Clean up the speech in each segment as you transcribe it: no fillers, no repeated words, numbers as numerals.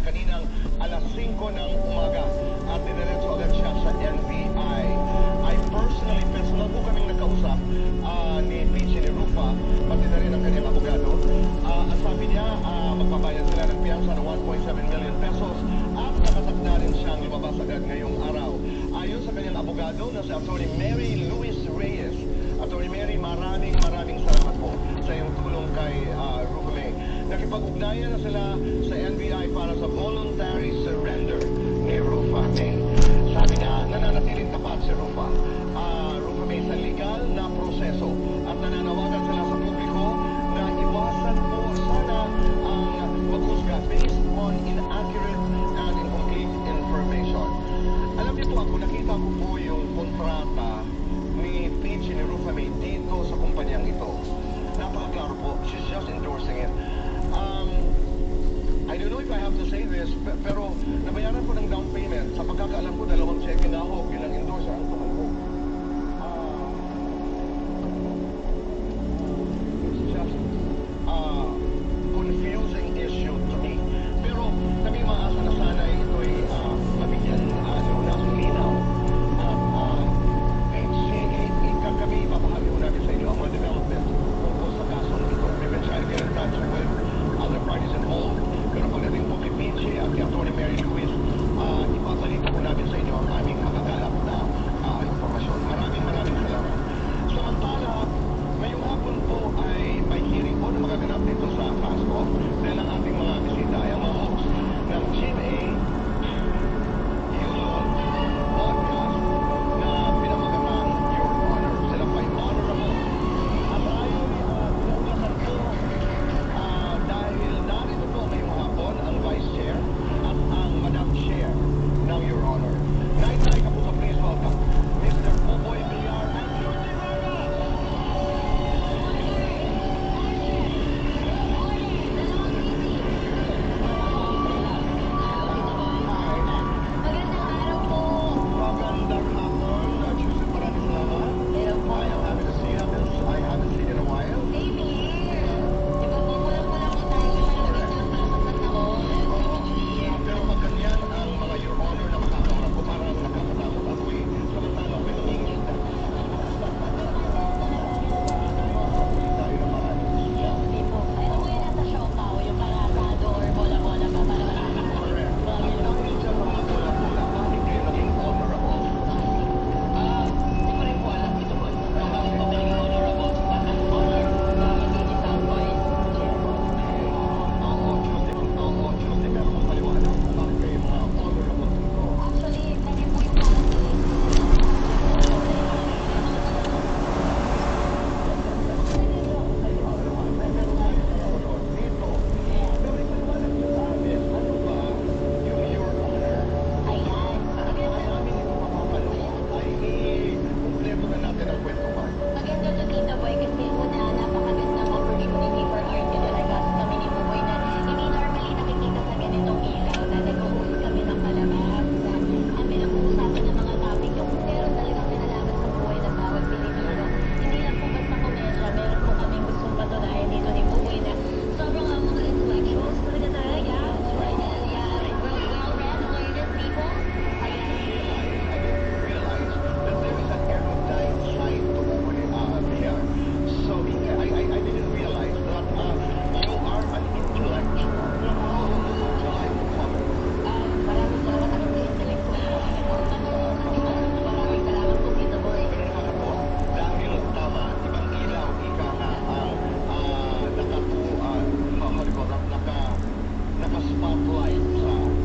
kaninang alas 5 ng umaga at diniretso agad siya sa NBI. Personal po kaming nakausap ni Peachy ni Rufa, pati na rin ang kanyang abogado. At sabi niya, magbabayad sila ng piyansa ng 1.7 million pesos at nakatakda rin siyang lumabas agad ngayong araw. Ayon sa kanyang abogado na si Atty. Mary Luis Reyes. Atty. Mary, maraming salamat po sa iyong tulong kay Rufa May. Nakipag-ugnayan na sila sa NBI para sa voluntary surrender ni Rufa May. Sabi niya, nananatiling tapat si Rufa May sa legal na proseso at nananawagan sila sa publiko na iwasan po sana ang maghusga based on inaccurate and incomplete information. Alam niyo po ako, nakita ko po yung kontrata ni Peachy ni Rufa May dito sa kumpanyang ito. Napakaklaro po, she's just endorsing it. I don't know if I have to say this, pero nabayaran ko ng down payment. Sa pagkakaalam ko, 2 cheque na ako bilang endorser ang tuman ko. It's just confusing issue to me. Pero kami maasa na sana ito'y mabigyan na linaw. At kami papahagi ko natin sa inyo ang mga development tungkol sa kasong ito. We will try to get in touch with other parties involved. Pero pagdating po kay Peachy at kay Atty. Mary Luis, ipabalik po namin sa inyo ang aming nakakalap na informasyon. Maraming salamat. Samantala, ngayong hapon po ay may hearing po na magaganap dito sa Pasco dahil ang ating mga bisita ay ang mga host ng GMA Yulon Podcast na pinamagatang Your Honor. Sila pa ay honorable. At tayo pinaunasan po dahil narito po ngayong hapon ang Vice Chair at ang Madam Chair ng Your Honor. Night-night ka po sa please welcome Mr. Popoy Villar and Jordi Rivera. Magandang araw po. Magandang hapon. Joseph, maraming salamat. Hello po. I am happy to see you. I haven't seen you in a while. Same here. Di ba po, kulang-kulang po tayo sa malapit ng pasok na taon. Pero pag ganyan ang mga Your Honor na makakaharap ko, parang nakakatakot ako eh. Samantala ako nangingi. Tayo na maraming siya. Hindi po. Ito po yung nasa Siopaw, yung parasado or bola-bola pa para maraming Correct. mga Ang ganun. dahil dyan mga bola-bola, bakit kayo naging honorable? Hindi ko rin po alam ito po. Bakit po kayo honorable? Bakit po hindi isang vice chair? Oo, Tuesday, meron kong paliwanag kung bakit kayo mga honorable dito. Actually, kanya po yung policy. Dito. Pero ipaliwanag niyo sa amin, ano ba yung Your Honor? Maraming ito mapapanood ay i-kumpleto na natin ang kwento ba? Maganda to Tito Boy kasi una, napakagandang opportunity for art talaga kami ni Buboy na hindi normally nakikita sa ganitong ilaw na nag-host kami ng palabas na ang pinag-uusapan ng mga topic yung meron talagang kinalaman sa buhay ng bawat Pilipino. Hindi lang po basta komedya, meron po kaming gustong patunayan dito ni Buboy na sobrang ang mga intellectuals talaga tayo, yeah, well-read, learned people. Ayan. I didn't realize that there is an erudite side to Popoy Villar. So I didn't realize that you are an intellectual. How would you like to comment? Maraming salamat ako sa intellectual. Maraming salamat po Tito Boy. Pero nakakatuwa dahil tama, ibang ilaw, ika nga ang naka-spotlight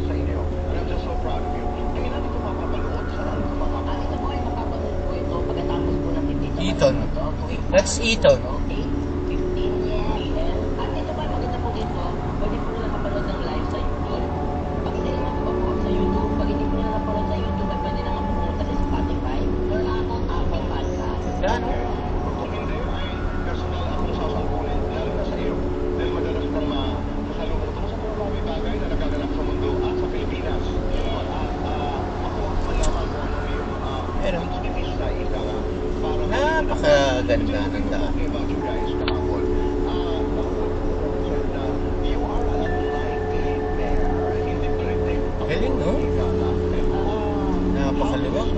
sa inyo. And I'm just so proud of you. Tingin natin kung mapapanood, saan kung mapapanood? Tito Boy, mapapanood po ito pagkatapos po ng Tito Eton. That's Eton. Okay, 15 p.m. At Tito Boy, maganda po dito. Pwede po nila mapanood ng live sa YouTube. Pag hindi naman po sa YouTube, pag hindi po nila mapanood sa YouTube, ay pwede naman pumunta sa Spotify or Apple Podcast. Gano? Kung hindi ay personal akong sasampunin, lalo na sa iyo. Dahil madalas kang masasalubong tungkol sa mga bagay na nagaganap sa mundo at sa Pilipinas. At ako malaman ko ano yung Pero, aktivista, ika nga, para napakaganda ng daan. Okay about you guys kahapon. You are an unlikely pair. Hindi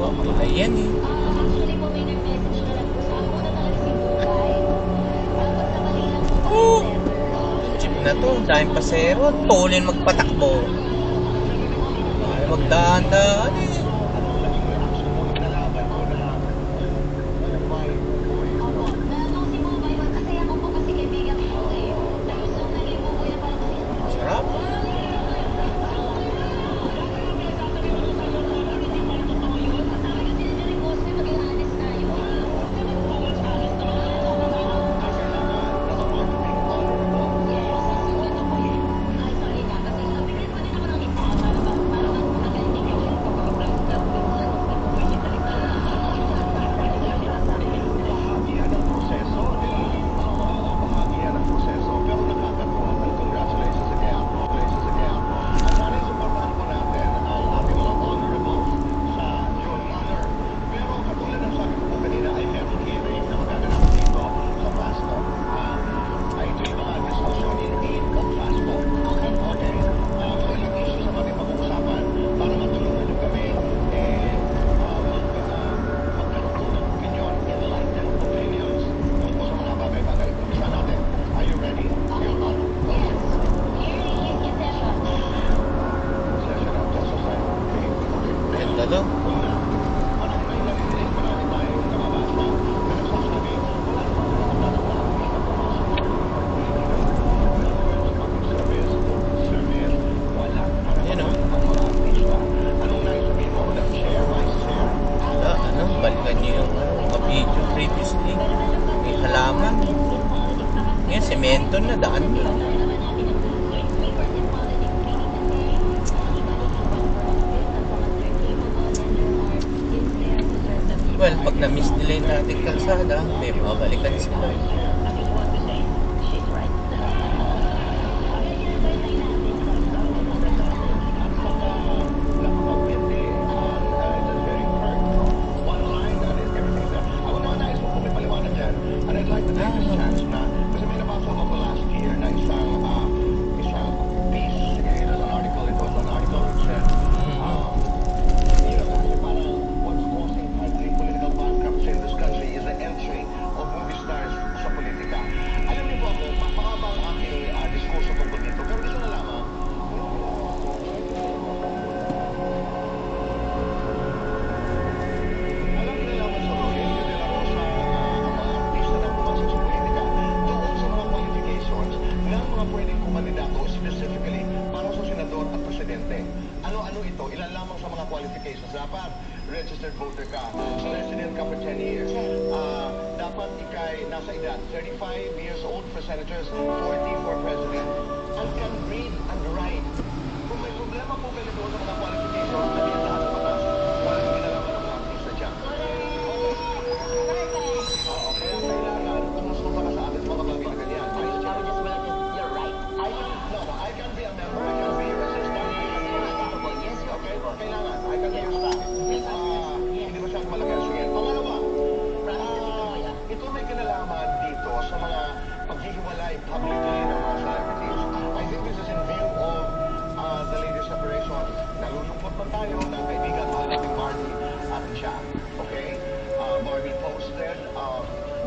Oh, ayan eh. Actually po, may nag-message na lang po sa ako na talaga si Bubay. Tapos nakali lang po kami Oh! letter. Jeep na to, dahil pasero, tulin magpatakbo. Ay, magdahan-dahan eh. Opo, nung si Bubay, kasi ako po kasi kaibigan ko po eh. Tapos nung naging po yan, parang kasi Sarap. Bahagi yan ng proseso, di ba? Bahagi yan ng proseso, pero nakakatuwa. Congratulations again. Congratulations again. At sana supportahan po natin ang ating mga honorables sa your honor. Pero katulad ng sabi ko po kanina, I have a hearing na magaganap dito sa PASCO. Ay ito yung mga diskusyon in aid of PASCO. Okay. So ilang issues ang ating pag-uusapan para matulungan nyo kami magkaroon ng opinion, enlightened opinions tungkol sa mga bagay-bagay. Umpisa natin. Are you ready? Your honor. Session of Justice Line. Okay. Ganda to. Una, marami tayong naririnig, marami tayong nababasa na nagsasabi, wala naman po nakatalawa ang hindi na pumasok sa service, wala. Yan, oh. Ang mga artista. Anong nais sabihin mo? Madam Chair, Vice Chair? Wala, ano, balikan niyo yung mga video previously. May halaman. Ngayon, semento na, daan na. Well, pag na-miss nila yung dating kalsada, may babalikan sila. Nakapagpindi, it's very curt. One line, and everything there. Ako naman nais mo kung may paliwanag dyan. And I'd like to take this chance na, kasi may nabasa ako last year na isang piece, it was an article which said, kasi parang what's causing currently political bankruptcy in this country is the entry of movie stars sa politika. Alam niyo po ako, mahaba ang aking diskurso tungkol dito, pero gusto na lamang, alam niyo lamang sa Rogelio de la Rosa, ang mga artista na pumasok sa politika, doon sa mga qualifications ng mga pwedeng kumandidato specifically para sa senador at presidente. Ano-ano ito? Ilan lamang sa mga qualifications. Dapat registered voter ka, resident ka for 10 years, dapat ikay nasa edad 35 years old for senators, 40 for president, and can read and write. Kung may problema po kayo doon sa mga qualifications, naliyan lahat sa batas. Walang kinalaman ng mga artista dyan. Oo, kaya kailangan kumonsulta ka sa atin sa mga bagay na ganyan. Vice Chair. I can be a member, I can be your assistant. Okay, kailangan. I can be your staff. Hindi masyadong malaki. Sige, pangalawa. Ito may kinalaman dito sa mga paghihiwalay publicly ng mga celebrities. I think this is in view of the latest separation. Nalulungkot man tayo ng kaibigan mahal nating Barbie at Jack. Okay? Barbie posted a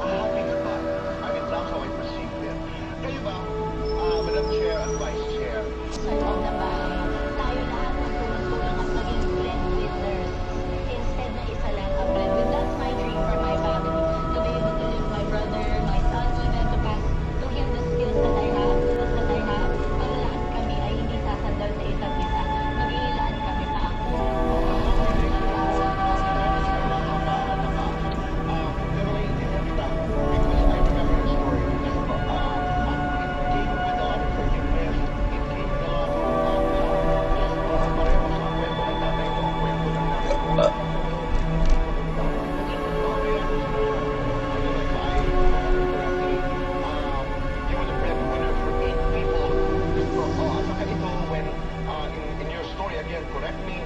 happy goodbye. I mean, that's how I perceived it. Kayo ba, Madam Chair and Vice Chair, Sa loob ng bahay, tayo lahat ang tumutulong at maging breadwinners. Instead na isa lang ang breadwinner. That's my dream for my family. To be able to live my brother, my son, even to pass to him the skills that I have, tools that I have, para lahat kami ay hindi sasandal sa isa't isa. Mag-iilan kami pa ang pero naiintindihan kita because I remember your story. It came with a lot of forgiveness. It came with a lot of pareho sa kwento ng tatay mo, kwento ng nanay mo. You were the breadwinner for 8 people. At saka ito, when in your story, again, correct me,